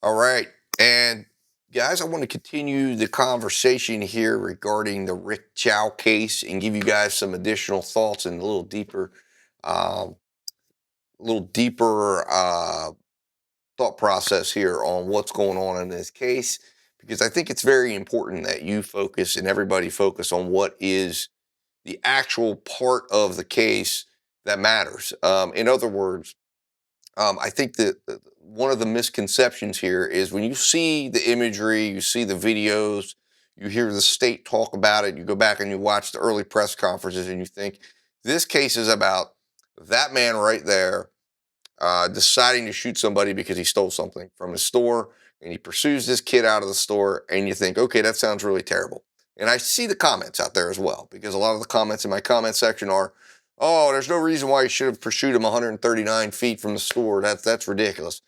All right. And guys, I want to continue the conversation here regarding the Rick Chow case and give you guys some additional thoughts and um, a little deeper thought process here on what's going on in this case, because I think it's very important that you focus and everybody focus on what is the actual part of the case that matters. In other words, I think that one of the misconceptions here is when you see the imagery, you see the videos, you hear the state talk about it, you go back and you watch the early press conferences and you think this case is about that man right there deciding to shoot somebody because he stole something from his store and he pursues this kid out of the store and you think, okay, that sounds really terrible. And I see the comments out there as well, because a lot of the comments in my comment section are, oh, there's no reason why you should have pursued him 139 feet from the store. That's ridiculous.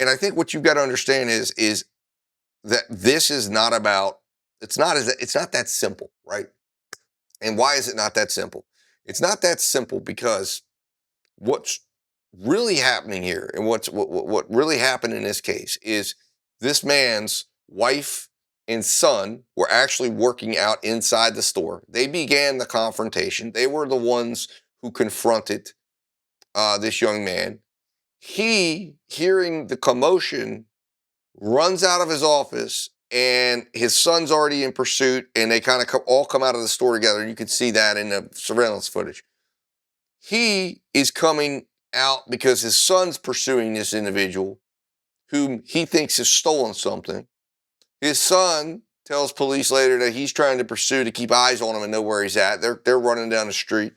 And I think what you've got to understand is that this is not about, it's not that simple, right? And why is it not that simple? It's not that simple because what's really happening here and what really happened in this case is this man's wife and son were actually working out inside the store. They began the confrontation. They were the ones who confronted this young man. He, hearing the commotion, runs out of his office, and his son's already in pursuit, and they kind of all come out of the store together. You can see that in the surveillance footage. He is coming out because his son's pursuing this individual whom he thinks has stolen something. His son tells police later that he's trying to pursue to keep eyes on him and know where he's at. They're running down the street.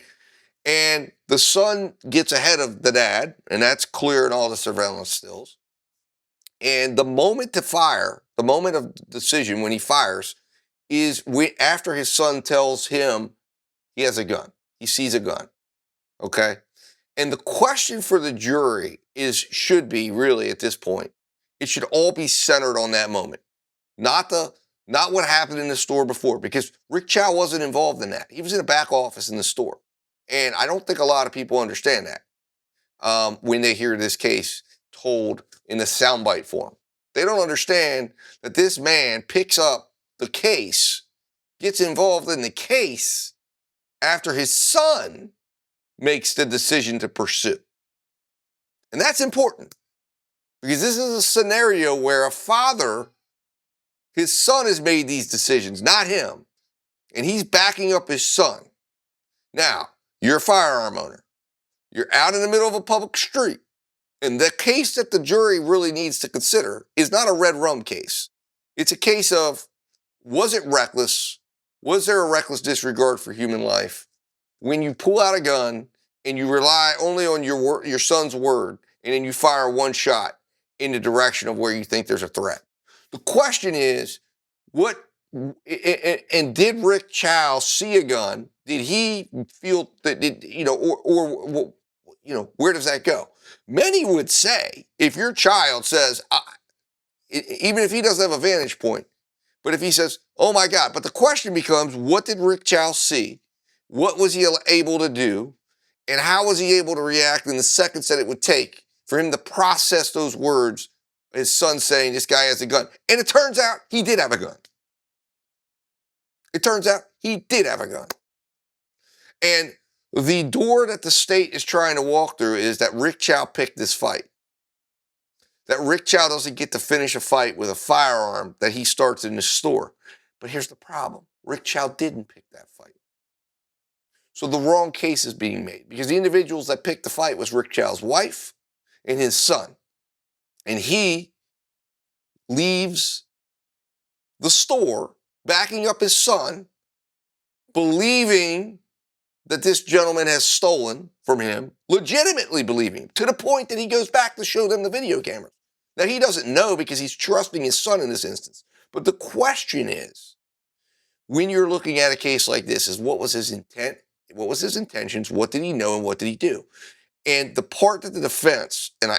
And the son gets ahead of the dad, and that's clear in all the surveillance stills. And the moment to fire, the moment of decision when he fires, is after his son tells him he has a gun. He sees a gun. Okay? And the question for the jury should be really at this point, it should all be centered on that moment. Not what happened in the store before, because Rick Chow wasn't involved in that. He was in the back office in the store. And I don't think a lot of people understand that when they hear this case told in a soundbite form. They don't understand that this man picks up the case, gets involved in the case after his son makes the decision to pursue. And that's important, because this is a scenario where a father, his son has made these decisions, not him, and he's backing up his son. Now, you're a firearm owner. You're out in the middle of a public street. And the case that the jury really needs to consider is not a red rum case. It's a case of, was it reckless? Was there a reckless disregard for human life? When you pull out a gun and you rely only on your son's word, and then you fire one shot in the direction of where you think there's a threat. The question is, and did Rick Chow see a gun? Did he feel that, where does that go? Many would say, if your child says, even if he doesn't have a vantage point, but if he says, oh my God, but the question becomes, what did Rick Chow see? What was he able to do? And how was he able to react in the seconds that it would take for him to process those words, his son saying, this guy has a gun? And it turns out he did have a gun. It turns out he did have a gun. And the door that the state is trying to walk through is that Rick Chow picked this fight. That Rick Chow doesn't get to finish a fight with a firearm that he starts in the store. But here's the problem. Rick Chow didn't pick that fight. So the wrong case is being made, because the individuals that picked the fight was Rick Chow's wife and his son. And he leaves the store backing up his son, believing that this gentleman has stolen from him, legitimately believing, to the point that he goes back to show them the video cameras. Now, he doesn't know because he's trusting his son in this instance. But the question is, when you're looking at a case like this, is what was his intent? What was his intentions? What did he know and what did he do? And the part that the defense, and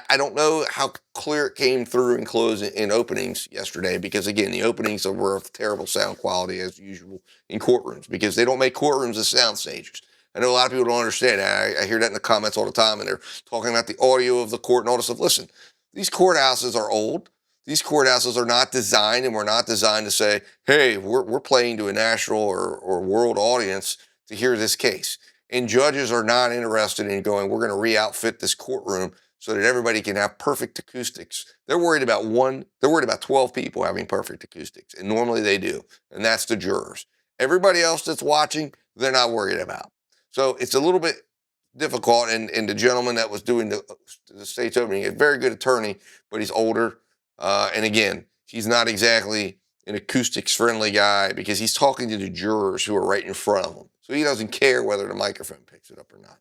I don't know how clear it came through in closing in openings yesterday, because again, the openings were of terrible sound quality as usual in courtrooms, because they don't make courtrooms as sound stages. I know a lot of people don't understand that. I hear that in the comments all the time, and they're talking about the audio of the court and all this stuff. Listen, These courthouses are old. These courthouses are not designed, and we're not designed to say, hey, we're playing to a national or world audience to hear this case. And judges are not interested in going, we're going to re-outfit this courtroom so that everybody can have perfect acoustics. They're worried about 12 people having perfect acoustics, and normally they do, and that's the jurors. Everybody else that's watching, they're not worried about. So it's a little bit difficult, and the gentleman that was doing the state's opening, a very good attorney, but he's older, and again, he's not exactly an acoustics friendly guy because he's talking to the jurors who are right in front of him. So he doesn't care whether the microphone picks it up or not.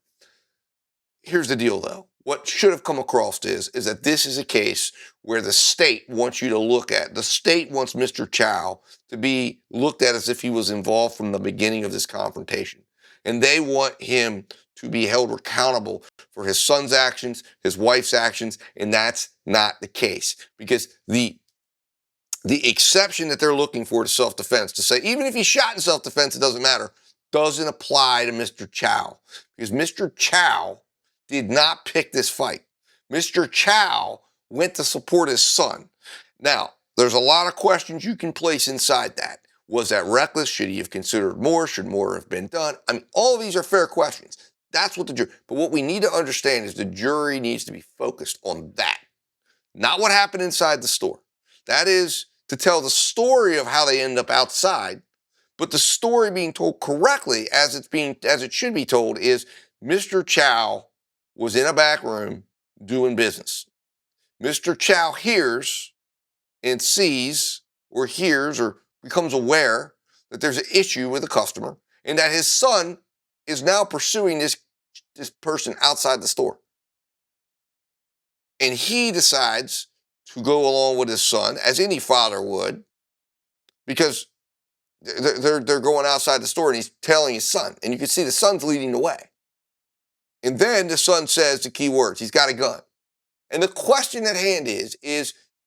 Here's the deal, though. What should have come across is that this is a case where the state wants you to look at, the state wants Mr. Chow to be looked at as if he was involved from the beginning of this confrontation. And they want him to be held accountable for his son's actions, his wife's actions, and that's not the case. Because the exception that they're looking for to self-defense, to say even if he shot in self-defense, it doesn't matter, doesn't apply to Mr. Chow. Because Mr. Chow did not pick this fight. Mr. Chow went to support his son. Now, there's a lot of questions you can place inside that. Was that reckless? Should he have considered more? Should more have been done? I mean, all of these are fair questions. That's what the jury, but what we need to understand is the jury needs to be focused on that, not what happened inside the store. That is to tell the story of how they end up outside, but the story being told correctly as it should be told is Mr. Chow was in a back room doing business. Mr. Chow hears and sees or hears or becomes aware that there's an issue with a customer and that his son is now pursuing this person outside the store. And he decides to go along with his son, as any father would, because they're going outside the store and he's telling his son. And you can see the son's leading the way. And then the son says the key words. He's got a gun. And the question at hand is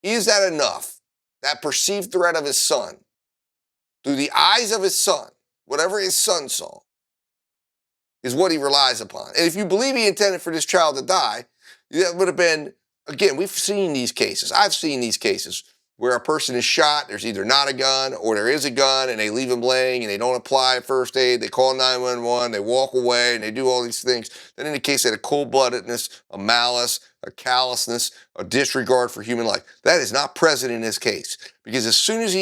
that enough? That perceived threat of his son, through the eyes of his son, whatever his son saw, is what he relies upon. And if you believe he intended for this child to die, that would have been, again, we've seen these cases. I've seen these cases where a person is shot, there's either not a gun or there is a gun and they leave him laying and they don't apply first aid, they call 911, they walk away and they do all these things. That indicates that a cold-bloodedness, a malice, a callousness, a disregard for human life. That is not present in this case because as soon as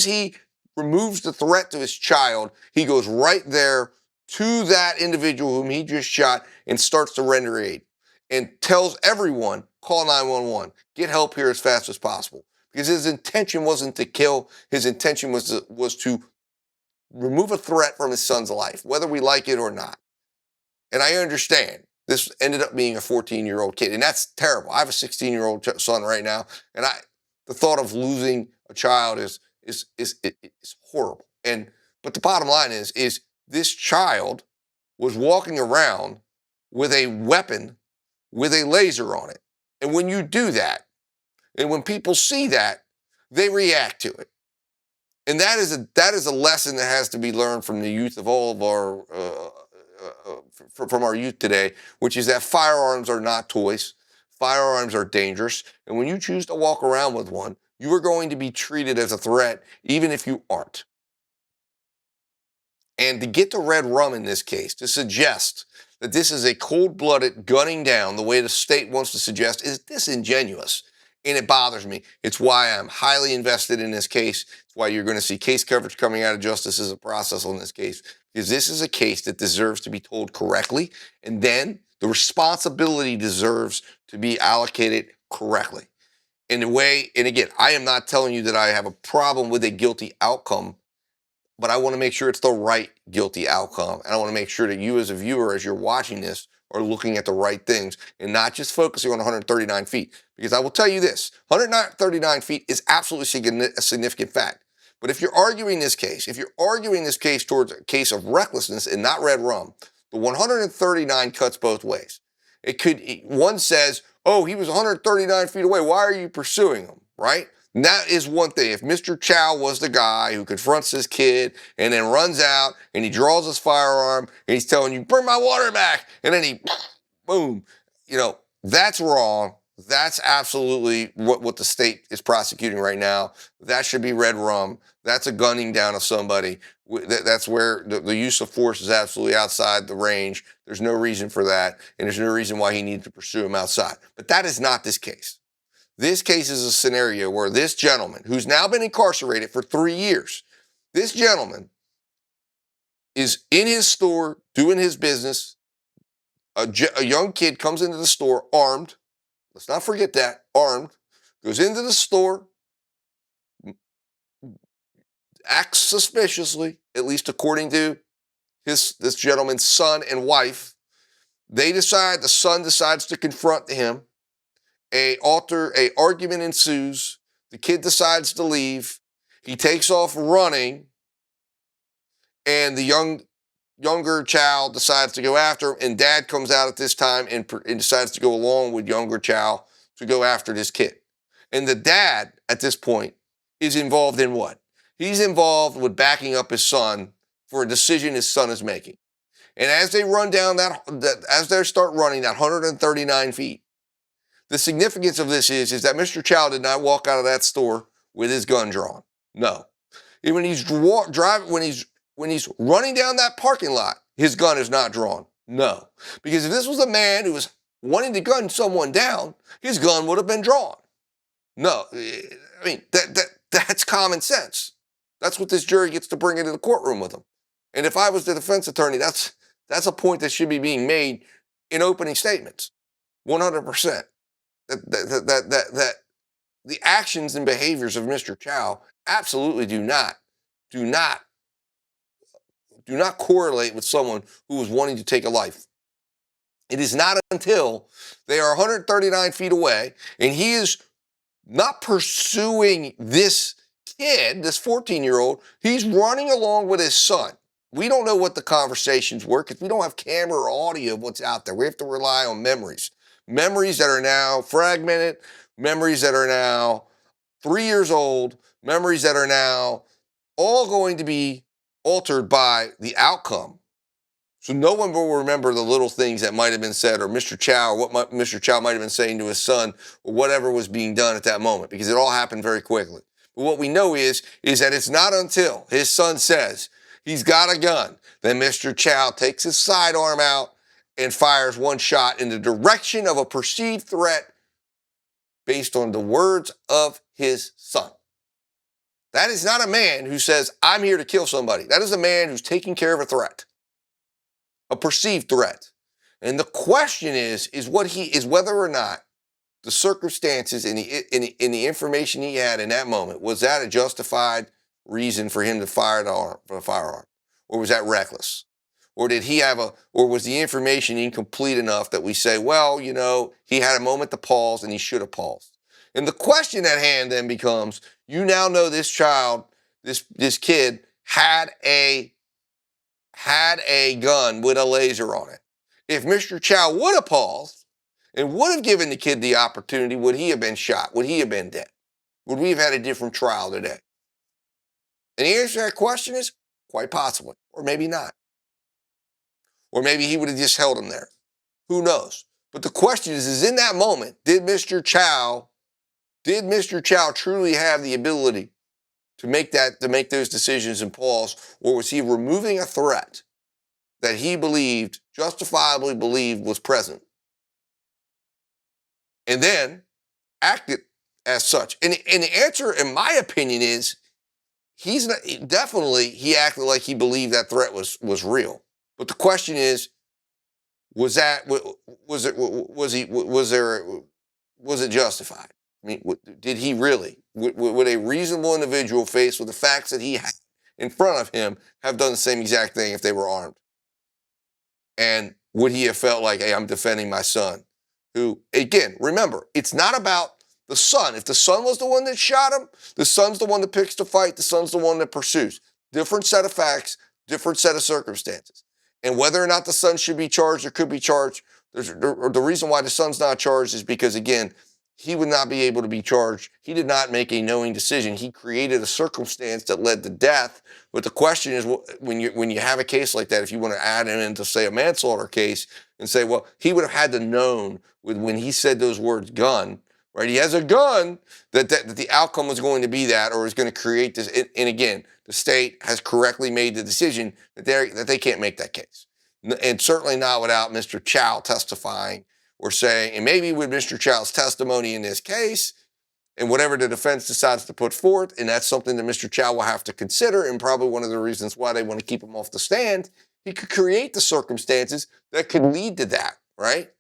he removes the threat to his child, he goes right there to that individual whom he just shot and starts to render aid and tells everyone, call 911, get help here as fast as possible. Because his intention wasn't to kill, his intention was to remove a threat from his son's life, whether we like it or not. And I understand this ended up being a 14-year-old kid, and that's terrible. I have a 16-year-old son right now, and the thought of losing a child is horrible. But the bottom line is this child was walking around with a weapon with a laser on it. And when you do that, and when people see that, they react to it. And that is a lesson that has to be learned from the youth of all of our, from our youth today, which is that firearms are not toys. Firearms are dangerous. And when you choose to walk around with one, you are going to be treated as a threat, even if you aren't. And to get the red rum in this case, to suggest that this is a cold-blooded gunning down the way the state wants to suggest is disingenuous. And it bothers me. It's why I'm highly invested in this case. It's why you're going to see case coverage coming out of justice as a process on this case. Because this is a case that deserves to be told correctly. And then the responsibility deserves to be allocated correctly. In a way, and again, I am not telling you that I have a problem with a guilty outcome, but I want to make sure it's the right guilty outcome. And I want to make sure that you as a viewer, as you're watching this, are looking at the right things and not just focusing on 139 feet. Because I will tell you this, 139 feet is absolutely a significant fact. But if you're arguing this case, towards a case of recklessness and not red rum, the 139 cuts both ways. One says, oh, he was 139 feet away. Why are you pursuing him, right? And that is one thing. If Mr. Chow was the guy who confronts this kid and then runs out and he draws his firearm and he's telling you, bring my water back, and then he, boom, that's wrong. That's absolutely what the state is prosecuting right now. That should be red rum. That's a gunning down of somebody. That's where the use of force is absolutely outside the range. There's no reason for that, and there's no reason why he needs to pursue him outside. But that is not this case. This case is a scenario where this gentleman, who's now been incarcerated for 3 years, this gentleman is in his store doing his business. A young kid comes into the store armed. Let's not forget that, armed, goes into the store, acts suspiciously, at least according to this gentleman's son and wife. The son decides to confront him. A argument ensues. The kid decides to leave. He takes off running, and the younger child decides to go after him, and dad comes out at this time and decides to go along with younger child to go after this kid. And the dad at this point is involved in what? He's involved with backing up his son for a decision his son is making. And as they run down as they start running that 139 feet, the significance of this is that Mr. Chow did not walk out of that store with his gun drawn. No. And when he's running down that parking lot, his gun is not drawn. No. Because if this was a man who was wanting to gun someone down, his gun would have been drawn. No. I mean, that's common sense. That's what this jury gets to bring into the courtroom with them. And if I was the defense attorney, that's a point that should be being made in opening statements. 100%. That the actions and behaviors of Mr. Chow absolutely do not correlate with someone who was wanting to take a life. It is not until they are 139 feet away and he is not pursuing this kid, this 14-year-old, he's running along with his son. We don't know what the conversations were because we don't have camera or audio of what's out there. We have to rely on memories. Memories that are now fragmented, memories that are now 3 years old, memories that are now all going to be altered by the outcome. So no one will remember the little things that might have been said, or Mr. Chow, or what Mr. Chow might have been saying to his son, or whatever was being done at that moment, because it all happened very quickly. But what we know is that it's not until his son says he's got a gun that Mr. Chow takes his sidearm out and fires one shot in the direction of a perceived threat based on the words of his son. That is not a man who says, I'm here to kill somebody. That is a man who's taking care of a threat, a perceived threat. And the question is whether or not the circumstances and the information he had in that moment, was that a justified reason for him to fire the firearm? Or was that reckless? Or was the information incomplete enough that we say, well, he had a moment to pause and he should have paused? And the question at hand then becomes, you now know this child, this kid had a gun with a laser on it. If Mr. Chow would have paused and would have given the kid the opportunity, would he have been shot? Would he have been dead? Would we have had a different trial today? And the answer to that question is quite possibly, or maybe not. Or maybe he would have just held him there. Who knows? But the question is in that moment, did Mr. Chow truly have the ability to make those decisions and pause, or was he removing a threat that he justifiably believed was present, and then acted as such? And the answer, in my opinion, is he acted like he believed that threat was real. But the question is, was it justified? I mean, did he really? Would a reasonable individual faced with the facts that he had in front of him have done the same exact thing if they were armed? And would he have felt like, hey, I'm defending my son? Who, again, remember, it's not about the son. If the son was the one that shot him, the son's the one that picks the fight, the son's the one that pursues. Different set of facts, different set of circumstances. And whether or not the son should be charged or could be charged, the reason why the son's not charged is because, again, he would not be able to be charged. He did not make a knowing decision. He created a circumstance that led to death. But the question is, when you have a case like that, if you want to add him into, say, a manslaughter case and say, well, he would have had to known when he said those words, gun, right? He has a gun, that the outcome was going to be that, or is going to create this. And again, the state has correctly made the decision that they can't make that case. And certainly not without Mr. Chow testifying or saying, and maybe with Mr. Chow's testimony in this case, and whatever the defense decides to put forth, and that's something that Mr. Chow will have to consider, and probably one of the reasons why they want to keep him off the stand, he could create the circumstances that could lead to that, right?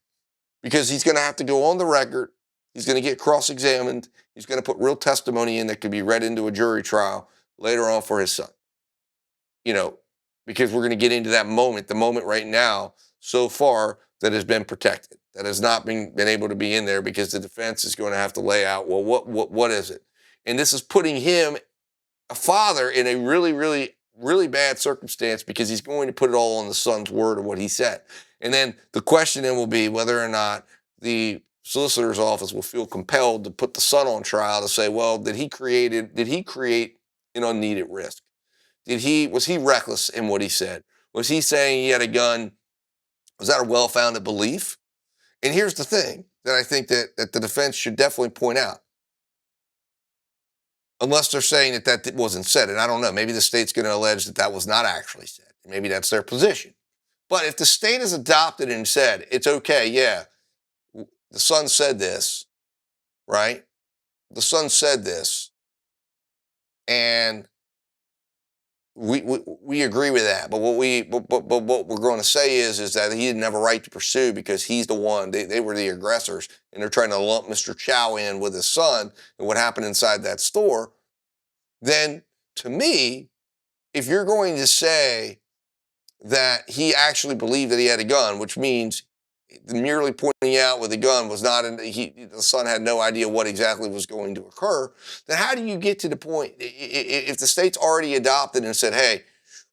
Because he's going to have to go on the record, he's going to get cross-examined, he's going to put real testimony in that could be read into a jury trial later on for his son. You know, because we're going to get into that moment, the moment right now, so far, that has been protected, that has not been able to be in there, because the defense is going to have to lay out, well, what is it? And this is putting him, a father, in a really, really, really bad circumstance, because he's going to put it all on the son's word of what he said. And then the question then will be whether or not the solicitor's office will feel compelled to put the son on trial to say, well, did he create an unneeded risk? Was he reckless in what he said? Was he saying he had a gun? Was that a well-founded belief? And here's the thing that I think that the defense should definitely point out. Unless they're saying that wasn't said, and I don't know, maybe the state's going to allege that was not actually said. Maybe that's their position. But if the state has adopted and said, it's okay, yeah, the son said this, right? The son said this, and we agree with that, but what we're going to say is that he didn't have a right to pursue, because he's the one. They were the aggressors, and they're trying to lump Mr. Chow in with his son and what happened inside that store. Then, to me, if you're going to say that he actually believed that he had a gun, which means merely pointing out with a gun was not, the son had no idea what exactly was going to occur, then how do you get to the point, if the state's already adopted and said, hey,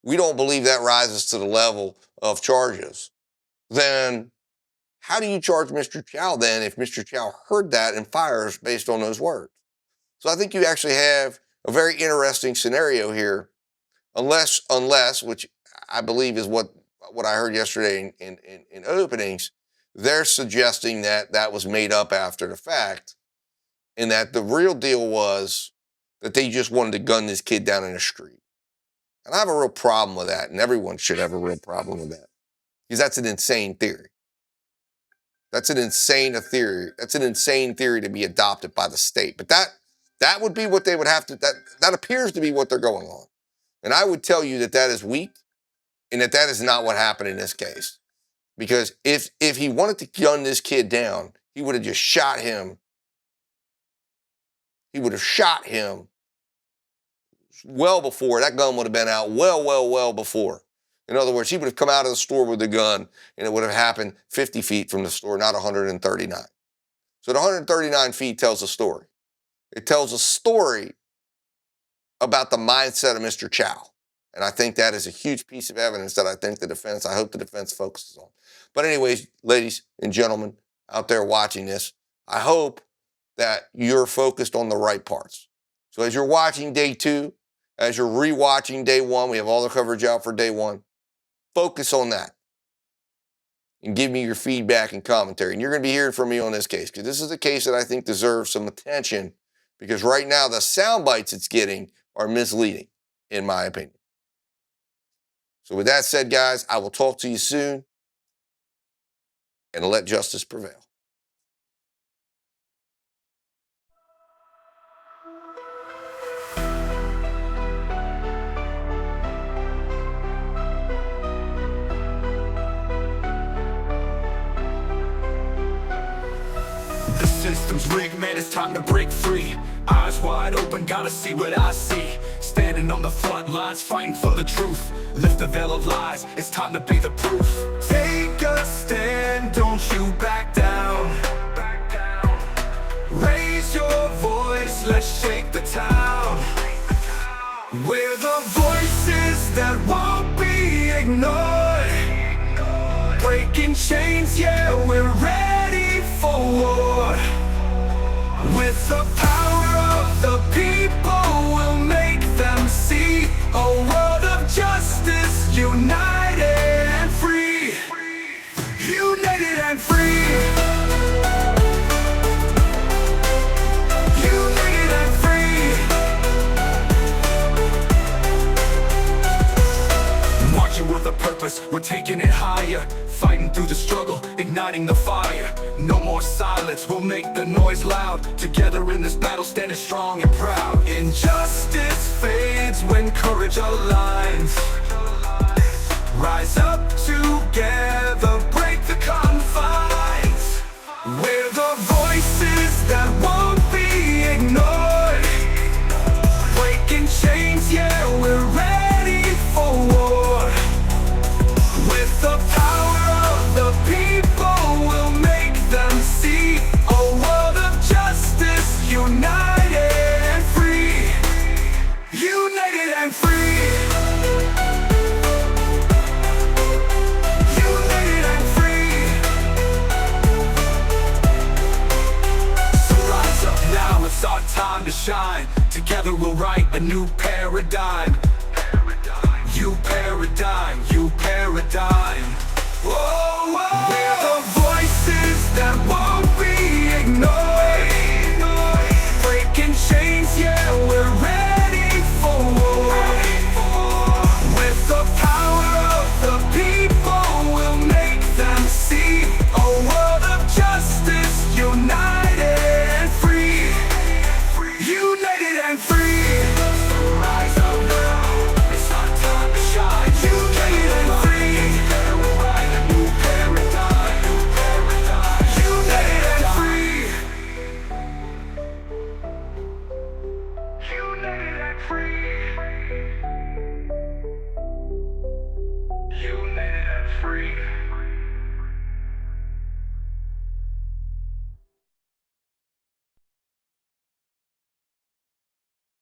we don't believe that rises to the level of charges, then how do you charge Mr. Chow then if Mr. Chow heard that and fires based on those words? So I think you actually have a very interesting scenario here, unless, which I believe is what I heard yesterday in openings, they're suggesting that was made up after the fact, and that the real deal was that they just wanted to gun this kid down in the street. And I have a real problem with that, and everyone should have a real problem with that, because that's an insane theory. That's an insane theory. That's an insane theory to be adopted by the state. But that would be what they would have to, that appears to be what they're going on. And I would tell you that is weak, and that is not what happened in this case. Because if he wanted to gun this kid down, he would have just shot him. He would have shot him well before. That gun would have been out well before. In other words, he would have come out of the store with the gun, and it would have happened 50 feet from the store, not 139. So the 139 feet tells a story. It tells a story about the mindset of Mr. Chow. And I think that is a huge piece of evidence that I hope the defense focuses on. But anyways, ladies and gentlemen out there watching this, I hope that you're focused on the right parts. So as you're watching day 2, as you're rewatching day 1, we have all the coverage out for day 1, focus on that. And give me your feedback and commentary. And you're going to be hearing from me on this case, because this is a case that I think deserves some attention, because right now the sound bites it's getting are misleading, in my opinion. So with that said, guys, I will talk to you soon, and let justice prevail. The system's rigged, man, it's time to break free. Eyes wide open, gotta see what I see. Standing on the front lines, fighting for the truth. Lift the veil of lies, it's time to be the proof. Take a stand, don't you back down. Raise your voice, let's shake the town. We're the voices that won't be ignored. Breaking chains, yeah, we're ready for war. through the struggle, igniting the fire. No more silence, we'll make the noise loud. Together in this battle, standing strong and proud. Injustice fades when courage aligns. Rise up together, break the confines. We're the voices that won't be ignored. Breaking chains, yeah, we're ready for war. With the power of the people, we'll make them see a world of justice, united and free. United and free. United and free. So rise up now, it's our time to shine. Together we'll write a new paradigm. You paradigm, you paradigm. Whoa, whoa.